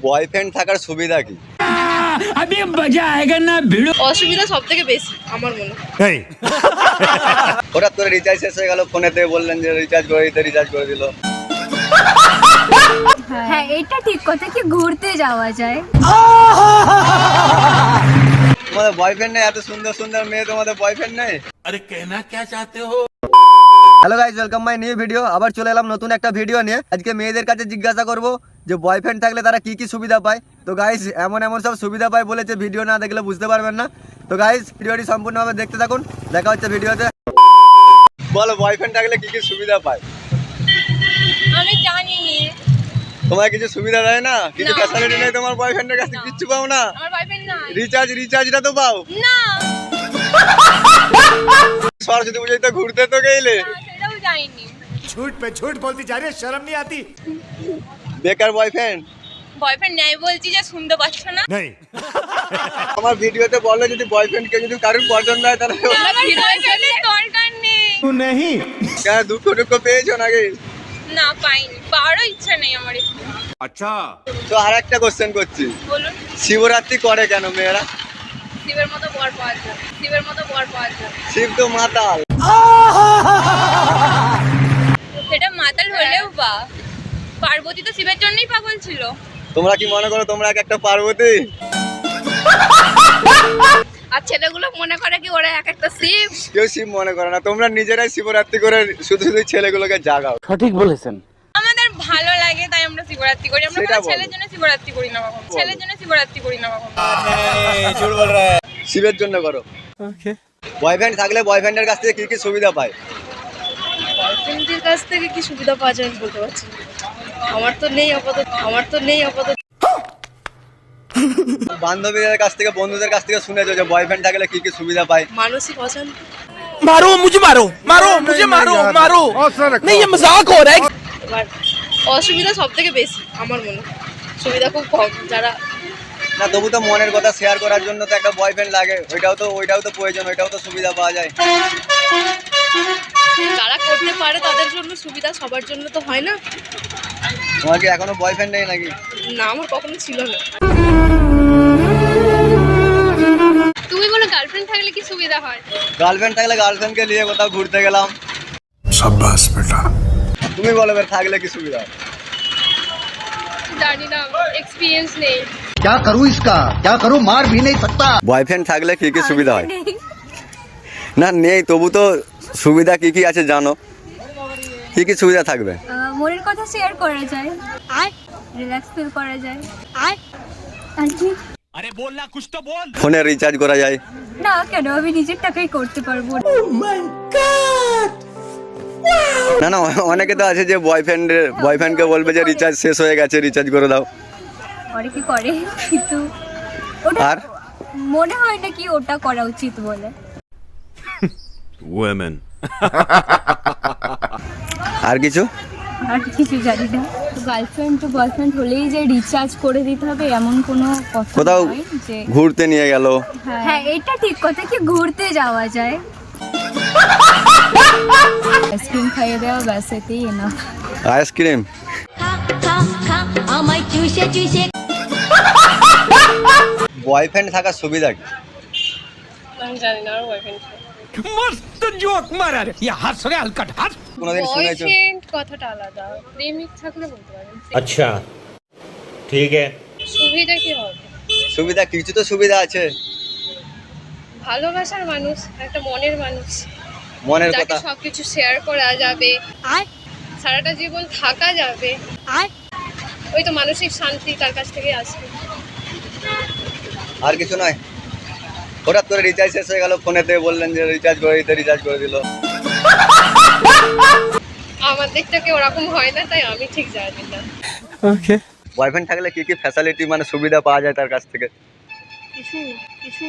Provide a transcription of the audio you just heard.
Boyfriend থাকার সুবিধা কি? अभी मजा आएगा ना भिड़ो। অসুবিধা সব থেকে বেশি আমার মনে হয়। হঠাৎ করে রিচার্জ শেষ হয়ে গেল, ফোনেতে বললেন যে রিচার্জ করে দিতে, রিচার্জ করে দিল। হ্যাঁ এটা ঠিক কথা কি ঘুরতে যাওয়া যায়। তোমাদের বয়ফ্রেন্ড নেই? এত সুন্দর সুন্দর মেয়ে, তোমাদের বয়ফ্রেন্ড নেই? अरे कहना क्या चाहते हो? Hello guys, welcome my new video. আবার চলে এলাম নতুন একটা ভিডিও নিয়ে। আজকে মেয়েদের কাছে জিজ্ঞাসা করব যে বয়ফ্রেন্ড থাকলে তারা কি কি সুবিধা পায়। তো গাইস এমন এমন সব সুবিধা পায় বলেছে, ভিডিও না দেখলে বুঝতে পারবেন না। তো গাইস ভিডিওটি সম্পূর্ণভাবে দেখতে থাকুন, দেখা হচ্ছে ভিডিওতে। বলো বয়ফ্রেন্ড থাকলে কি কি সুবিধা পায়? আমি জানি তোমার কিছু সুবিধা দেয় না? কিছু ফ্যাসিলিটি নেই তোমার বয়ফ্রেন্ডের কাছে? কিচ্ছু পাও না? আমার বয়ফ্রেন্ড নাই। রিচার্জটা তো পাও না সরস্বতী পুজোয় তো ঘুরতে তো গেলে, সেটাও যাইনি। झूठ पे झूठ बोलती जा रही है, शर्म नहीं आती? বেকার বয়ফ্রেন্ড। বয়ফ্রেন্ড নাই বলছি যে শুনতে পাচ্ছ না? नहीं। আমার ভিডিওতে বলো যদি বয়ফ্রেন্ড কে যদি কারোর পছন্দ হয় তাহলে আমার বয়ফ্রেন্ডের দরকার নেই। नहीं। কেন দুঃখ পেয়েছো নাকি? না পাইনি, পাওয়ারও ইচ্ছা নেই আমার একটু। अच्छा। তো আর একটা কোশ্চেন করছি, বলুন। শিবরাত্রি করে কেন মেয়েরা? শিবের মতো বর পাওয়া যায়, শিবের মতো বর পাওয়া যায়। শিব তো মাতাল। সেটা মাতাল হলেও বা পার্বতী তো শিবের জন্যই পাগল ছিল। তোমরা কি মনে করো তোমরা এক একটা পার্বতী? আর ছেলেগুলো মনে করে কি ওরা এক একটা শিব। কেউ শিব মনে করে না, তোমরা নিজেরাই শিবরাত্রি করে শুধু শুধু ছেলেগুলোকে জাগাও। সঠিক বলেছেন। আমাদের ভালো লাগে তাই আমরা শিবরাত্রি করি। আমরা সেটা কোনো বলো। ছেলের জন্য শিবরাত্রি করি না কখনো। ছেলের জন্য শিবরাত্রি করি না কখনো। শিবের জন্য করো। বয়ফ্রেন্ড থাকলে বয়ফ্রেন্ডের কাছ থেকে কি কি সুবিধা পায়? বয়ফ্রেন্ডের কাছ থেকে কি সুবিধা পাওয়া যায় আমি বলতে পারছি না। আমার তো নেই আপাতত। বান্ধবীদের কাছ থেকে, বন্ধুদের কাছ থেকে শুনেছো যে বয়ফ্রেন্ড থাকলে কি কি সুবিধা পায়? মানসিক অশান্তি। मारो मुझे मारो मारो नहीं ये मजाक हो रहा है। এবার অসুবিধা সব থেকে বেশি আমার মনে হয়, সুবিধা খুব কম। যারা না তবু তো মনের কথা শেয়ার করার জন্য তো একটা বয়ফ্রেন্ড লাগে, ওইটাও তো প্রয়োজন, ওইটাও তো সুবিধা পাওয়া যায়। যারা করতে পারে তাদের জন্য সুবিধা, সবার জন্য তো হয় না। তোমার কি এখনো বয়ফ্রেন্ড নেই নাকি? না আমার কখনো ছিল না। তুমি বলো গার্লফ্রেন্ড থাকলে কি সুবিধা হয়? গার্লফ্রেন্ড থাকলে গার্লফ্রেন্ডকে নিয়ে কোথাও ঘুরতে গেলাম। शाबाश बेटा। তুমি বলো এবার থাকলে কি সুবিধা হয়? জানি না, এক্সপিরিয়েন্স নেই। क्या करूं इसका, क्या करूं, मार भी नहीं सकता। বয়ফ্রেন্ড থাকলে কি কি সুবিধা হয়? না নেই তবু তো সুবিধা কি কি আছে জানো? কি কি সুবিধা থাকবে? মনের কথা শেয়ার করা যায় আর রিল্যাক্স ফিল করা যায় আর কি अरे बोलना कुछ तो बोल। ফোনে রিচার্জ করা যায়। না কেন আমি নিজের টাকাই করতে পারবো। না না অনেকে তো আছে যে বয়ফ্রেন্ডকে বলবে যে রিচার্জ শেষ হয়ে গেছে, রিচার্জ করে দাও। পরে কি করে কিন্তু ওটা আর মনে হয় না কি ওটা করা উচিত বলে। Women। আর কিছু? আর কিছু জানি না। গার্লফ্রেন্ড তো বয়ফ্রেন্ড হলেই যে রিচার্জ করে দিতে হবে এমন কোনো কথা কোথাও নয় যে ঘুরতে নিয়ে গেল। হ্যাঁ এটা ঠিক কথা কি ঘুরতে যাওয়া যায়। আইসক্রিম খাইয়ে দেওয়া ব্যাস এতেই না। আইসক্রিম? বয়ফ্রেন্ড থাকার সুবিধা কি? আমি জানি না আমার বয়ফ্রেন্ড। मस्त जोक मारा रे ये हंस रहे हलकट हंस। কোনোদিন শুনেছো? বয়ফ্রেন্ড কথাটা আলাদা, প্রেমিক থাকলে বলতে পারেন। अच्छा ठीक है। সুবিধা কি হবে? সুবিধা কিছু তো সুবিধা আছে। ভালোবাসার মানুষ, একটা মনের মানুষ, মনের যাকে কথা। সবকিছু শেয়ার করা যাবে আর সারাটা জীবন থাকা যাবে আর ওই তো মানসিক শান্তি তার কাছ থেকে আসবে। আর কিছু নয়? হঠাৎ করে রিচার্জ শেষ হয়ে গেল, ফোনেতে বললেন যে রিচার্জ করে দিতে, রিচার্জ করে দিল। আমার দিক থেকে ওরকম হয় না তাই আমি ঠিক জানি না। বয়ফ্রেন্ড থাকলে কি কি ফ্যাসিলিটি মানে সুবিধা পাওয়া যায় তার কাছ থেকে? কিছু